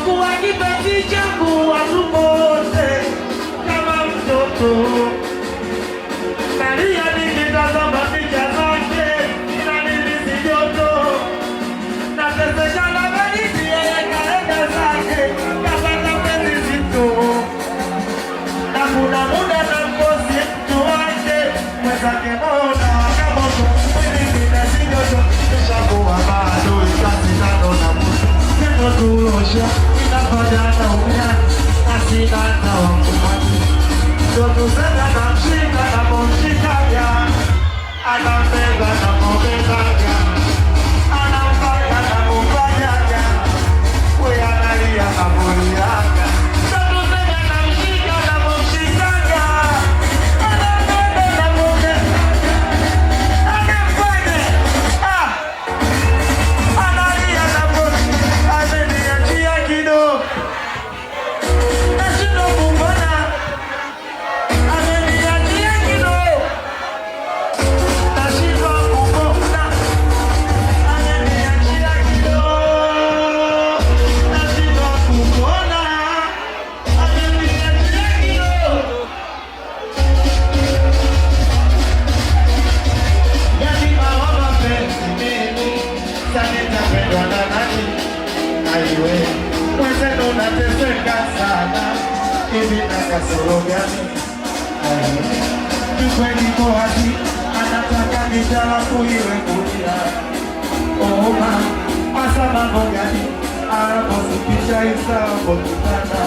kuwa kipenzi changu watu wote kama mtoto. Nalia nikitazama picha zake na nilisi joto. Nateseka na baridi yeye kaenda zake kapata penzi zito. Na kuna muda na mkosi mtu wake mwenzake mona wakamoto. Mwili ninasi joto nishakuwa bado ikasi tano na mutu. Neno tulosha inafanya na umia na sina na wakumani. Joto sena na mshika na mshikaga. Anambega na mbegaga. Anamfanya na mfanyaga. We analia na mliaga. Joto sena na mshika na mshikaga. Anambega na mbegaga. Anamfanya analia na mliaga. Ameniachia kidogo. Nashindo kumbona. Ameniachia kidogo. Nashindo kumbona. Ameniachia kidogo. Nashindo kumbona. Ameniachia kidogo. Yani mawama penzi mimi. Sasa nitapendwa na nani? Aiwe, mwenzenu nateseka sana. Hivi na kasoro gani? Kikweli Bohati anataka nijalafu iwe kulia. Oma, asa mambo gani? Anaposipisha isa mbotutana.